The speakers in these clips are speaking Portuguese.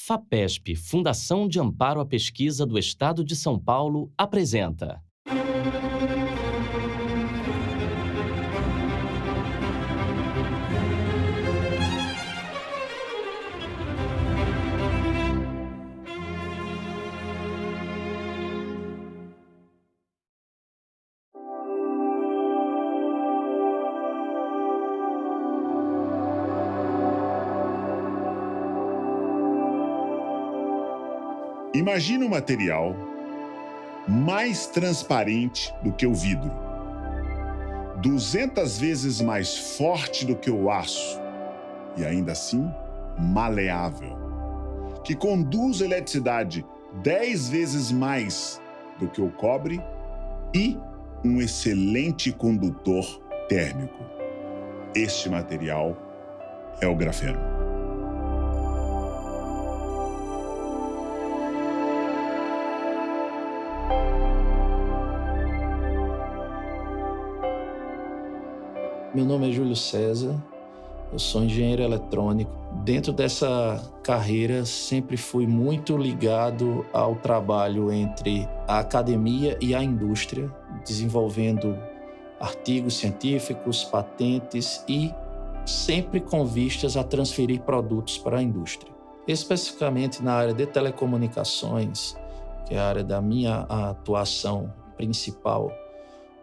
FAPESP, Fundação de Amparo à Pesquisa do Estado de São Paulo, apresenta. Imagine um material mais transparente do que o vidro, 200 vezes mais forte do que o aço e ainda assim maleável, que conduz eletricidade 10 vezes mais do que o cobre e um excelente condutor térmico. Este material é o grafeno. Meu nome é Júlio César, eu sou engenheiro eletrônico. Dentro dessa carreira, sempre fui muito ligado ao trabalho entre a academia e a indústria, desenvolvendo artigos científicos, patentes e sempre com vistas a transferir produtos para a indústria. Especificamente na área de telecomunicações, que é a área da minha atuação principal,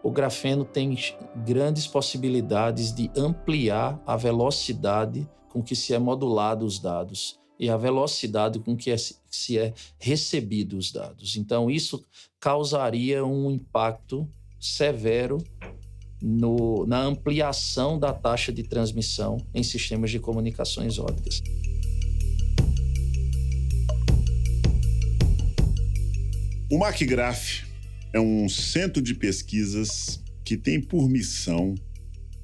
o grafeno tem grandes possibilidades de ampliar a velocidade com que se é modulado os dados e a velocidade com que se é recebido os dados. Então, isso causaria um impacto severo na ampliação da taxa de transmissão em sistemas de comunicações ópticas. O MacGraph é um centro de pesquisas que tem por missão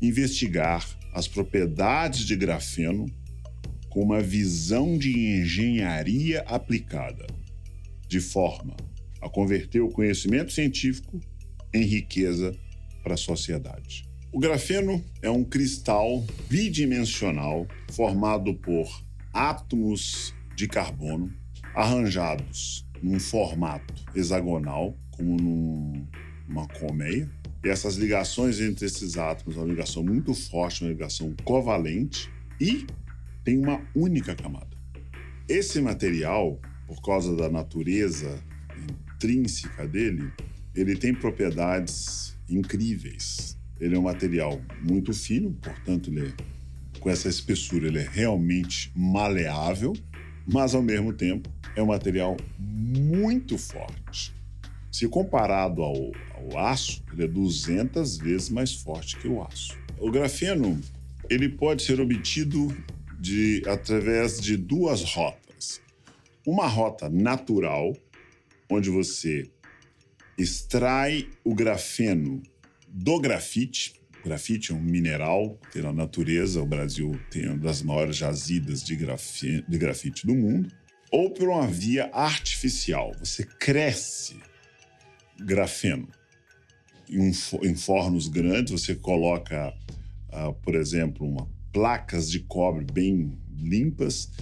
investigar as propriedades de grafeno com uma visão de engenharia aplicada, de forma a converter o conhecimento científico em riqueza para a sociedade. O grafeno é um cristal bidimensional formado por átomos de carbono arranjados num formato hexagonal, como numa colmeia. E essas ligações entre esses átomos são uma ligação muito forte, uma ligação covalente, e tem uma única camada. Esse material, por causa da natureza intrínseca dele, ele tem propriedades incríveis. Ele é um material muito fino, portanto, com essa espessura, ele é realmente maleável, mas, ao mesmo tempo, é um material muito forte. Se comparado ao aço, ele é 200 vezes mais forte que o aço. O grafeno, ele pode ser obtido através de duas rotas. Uma rota natural, onde você extrai o grafeno do grafite. O grafite é um mineral que na natureza, o Brasil tem uma das maiores jazidas de grafite do mundo. Ou por uma via artificial, você cresce grafeno em fornos grandes, você coloca, por exemplo, placas de cobre bem limpas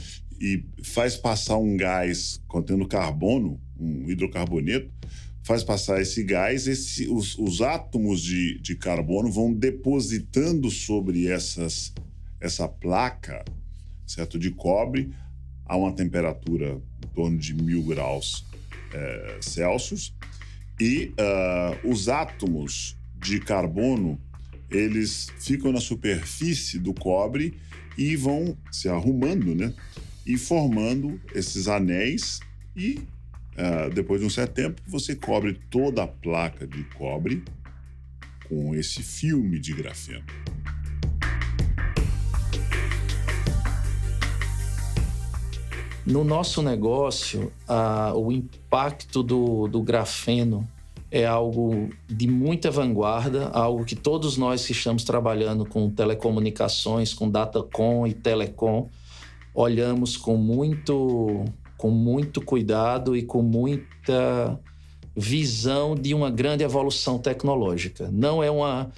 e faz passar um gás contendo carbono, um hidrocarboneto, faz passar esse gás, os átomos de carbono vão depositando sobre essa placa, certo, de cobre a uma temperatura em torno de 1000 graus Celsius. E os átomos de carbono, eles ficam na superfície do cobre e vão se arrumando, né? E formando esses anéis e, depois de um certo tempo, você cobre toda a placa de cobre com esse filme de grafeno. No nosso negócio, o impacto do grafeno é algo de muita vanguarda, algo que todos nós que estamos trabalhando com telecomunicações, com datacom e telecom, olhamos com muito cuidado e com muita visão de uma grande evolução tecnológica. Não é uma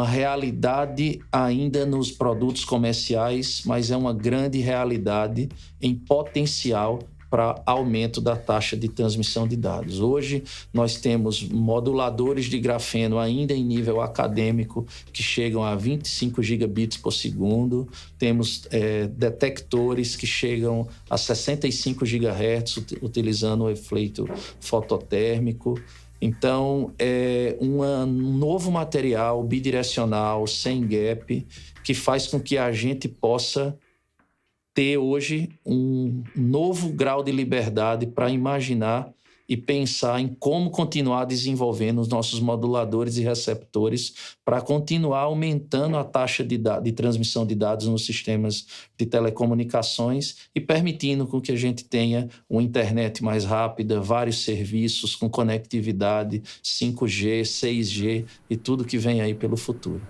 realidade ainda nos produtos comerciais, mas é uma grande realidade em potencial para aumento da taxa de transmissão de dados. Hoje, nós temos moduladores de grafeno ainda em nível acadêmico que chegam a 25 gigabits por segundo, temos detectores que chegam a 65 GHz utilizando o efeito fototérmico. Então, é um novo material bidirecional, sem gap, que faz com que a gente possa ter hoje um novo grau de liberdade para imaginar e pensar em como continuar desenvolvendo os nossos moduladores e receptores para continuar aumentando a taxa de transmissão de dados nos sistemas de telecomunicações e permitindo com que a gente tenha uma internet mais rápida, vários serviços com conectividade, 5G, 6G e tudo que vem aí pelo futuro.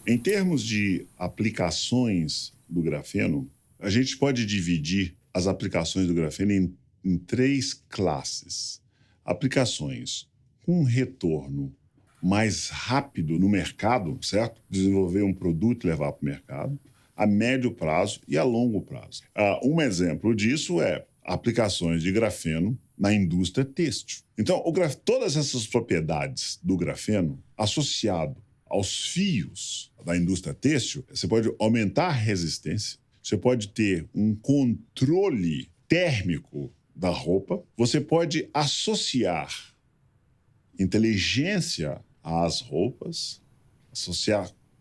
Em termos de aplicações do grafeno, a gente pode dividir as aplicações do grafeno em 3 classes. Aplicações com retorno mais rápido no mercado, certo? Desenvolver um produto e levar para o mercado, a médio prazo e a longo prazo. Um exemplo disso é aplicações de grafeno na indústria têxtil. Então, todas essas propriedades do grafeno, associado aos fios da indústria têxtil, você pode aumentar a resistência, você pode ter um controle térmico da roupa, você pode associar inteligência às roupas,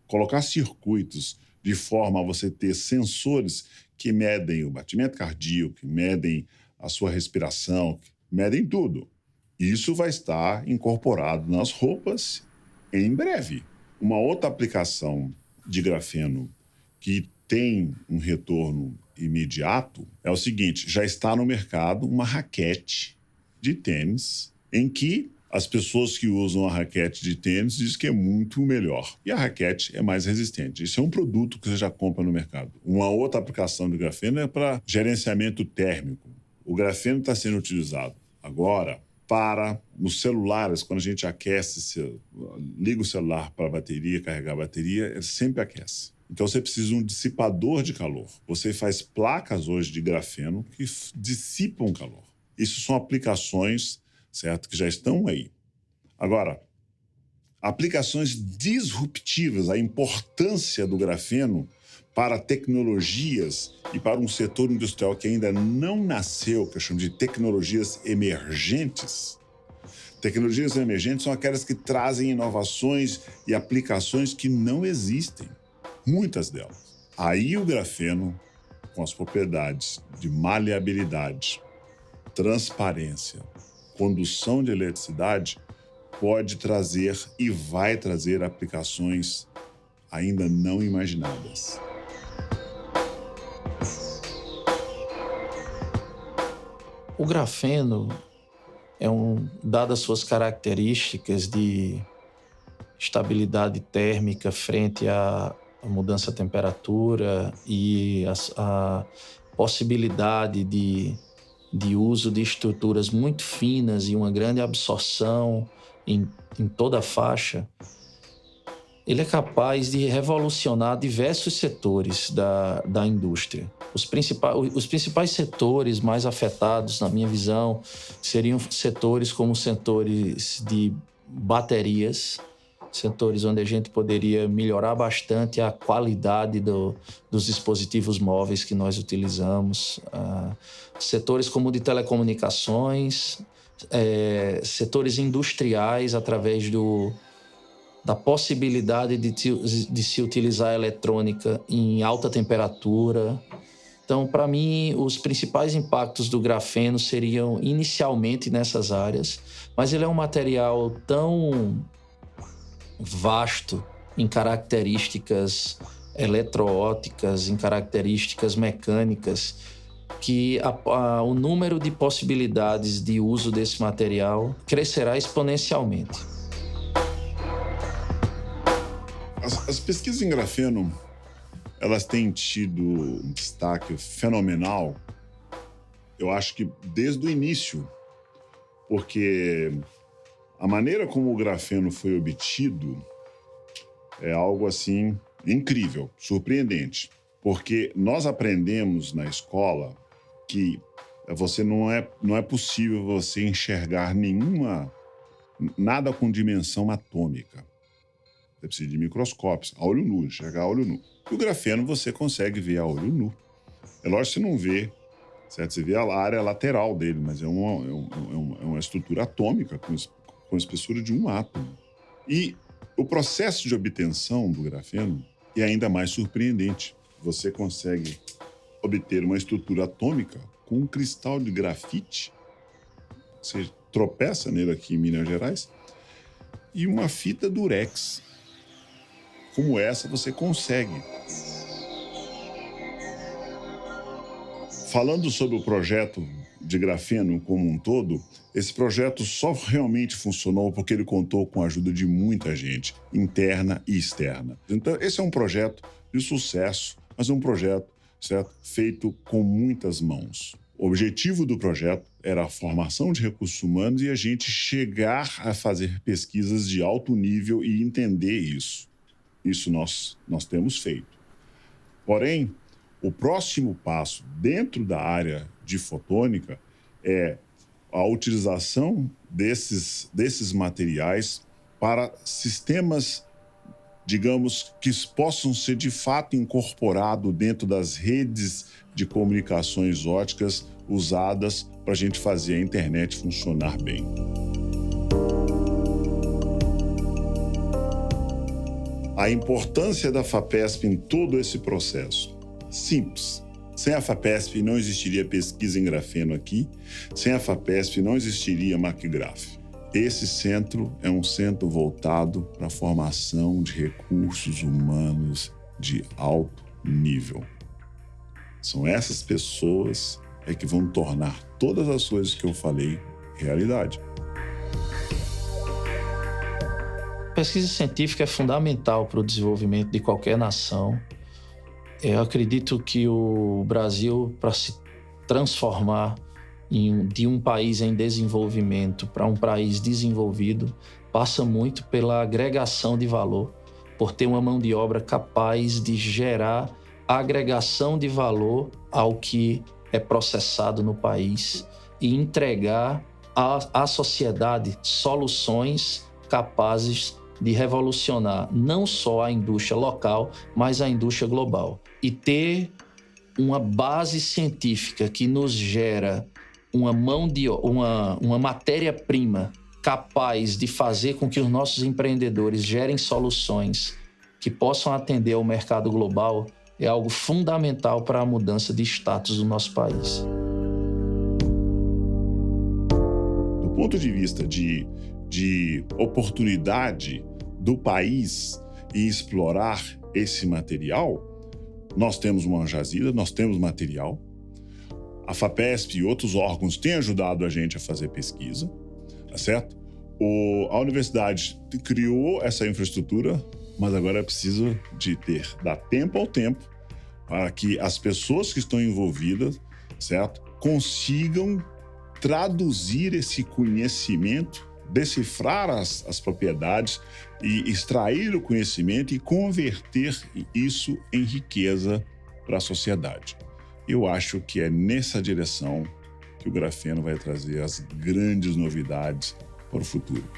colocar circuitos de forma a você ter sensores que medem o batimento cardíaco, que medem a sua respiração, que medem tudo. Isso vai estar incorporado nas roupas em breve. Uma outra aplicação de grafeno que tem um retorno imediato é o seguinte: já está no mercado uma raquete de tênis em que as pessoas que usam a raquete de tênis dizem que é muito melhor. E a raquete é mais resistente. Isso é um produto que você já compra no mercado. Uma outra aplicação de grafeno é para gerenciamento térmico. O grafeno está sendo utilizado agora nos celulares, quando a gente aquece, liga o celular para a bateria, carregar a bateria, ele sempre aquece. Então você precisa de um dissipador de calor. Você faz placas hoje de grafeno que dissipam calor. Isso são aplicações, certo, que já estão aí. Agora, aplicações disruptivas, a importância do grafeno para tecnologias e para um setor industrial que ainda não nasceu, que eu chamo de tecnologias emergentes. Tecnologias emergentes são aquelas que trazem inovações e aplicações que não existem, muitas delas. Aí o grafeno, com as propriedades de maleabilidade, transparência, condução de eletricidade, pode trazer e vai trazer aplicações ainda não imaginadas. O grafeno dadas suas características de estabilidade térmica frente à mudança de temperatura e a possibilidade de uso de estruturas muito finas e uma grande absorção em toda a faixa, ele é capaz de revolucionar diversos setores da indústria. Os principais setores mais afetados, na minha visão, seriam setores como setores de baterias, setores onde a gente poderia melhorar bastante a qualidade dos dispositivos móveis que nós utilizamos, setores como de telecomunicações, setores industriais através da possibilidade de se utilizar a eletrônica em alta temperatura. Então, para mim, os principais impactos do grafeno seriam inicialmente nessas áreas, mas ele é um material tão vasto em características eletroópticas, em características mecânicas, que o número de possibilidades de uso desse material crescerá exponencialmente. As pesquisas em grafeno, elas têm tido um destaque fenomenal, eu acho que desde o início, porque a maneira como o grafeno foi obtido é algo assim incrível, surpreendente, porque nós aprendemos na escola que não é possível você enxergar nada com dimensão atômica. Você precisa de microscópios, a olho nu, enxergar a olho nu. E o grafeno você consegue ver a olho nu. É lógico que você não vê, certo? Você vê a área lateral dele, mas é uma estrutura atômica com a espessura de um átomo. E o processo de obtenção do grafeno é ainda mais surpreendente. Você consegue obter uma estrutura atômica com um cristal de grafite. Você tropeça nele aqui em Minas Gerais. E uma fita durex. Como essa você consegue. Falando sobre o projeto de grafeno como um todo, esse projeto só realmente funcionou porque ele contou com a ajuda de muita gente, interna e externa. Então, esse é um projeto de sucesso, mas é um projeto, certo, feito com muitas mãos. O objetivo do projeto era a formação de recursos humanos e a gente chegar a fazer pesquisas de alto nível e entender isso. Isso nós temos feito. Porém, o próximo passo dentro da área de fotônica é a utilização desses materiais para sistemas, digamos, que possam ser de fato incorporados dentro das redes de comunicações óticas usadas para a gente fazer a internet funcionar bem. A importância da FAPESP em todo esse processo. Simples. Sem a FAPESP não existiria pesquisa em grafeno aqui. Sem a FAPESP não existiria MACGRAF. Esse centro é um centro voltado para a formação de recursos humanos de alto nível. São essas pessoas que vão tornar todas as coisas que eu falei realidade. A pesquisa científica é fundamental para o desenvolvimento de qualquer nação. Eu acredito que o Brasil, para se transformar de um país em desenvolvimento para um país desenvolvido, passa muito pela agregação de valor, por ter uma mão de obra capaz de gerar agregação de valor ao que é processado no país e entregar à sociedade soluções capazes de revolucionar não só a indústria local, mas a indústria global. E ter uma base científica que nos gera uma matéria-prima capaz de fazer com que os nossos empreendedores gerem soluções que possam atender ao mercado global é algo fundamental para a mudança de status do nosso país. Do ponto de vista de oportunidade do país em explorar esse material, nós temos uma jazida, nós temos material. A FAPESP e outros órgãos têm ajudado a gente a fazer pesquisa, tá certo? A universidade criou essa infraestrutura, mas agora é preciso dar tempo ao tempo para que as pessoas que estão envolvidas, certo, consigam traduzir esse conhecimento, decifrar as propriedades e extrair o conhecimento e converter isso em riqueza para a sociedade. Eu acho que é nessa direção que o grafeno vai trazer as grandes novidades para o futuro.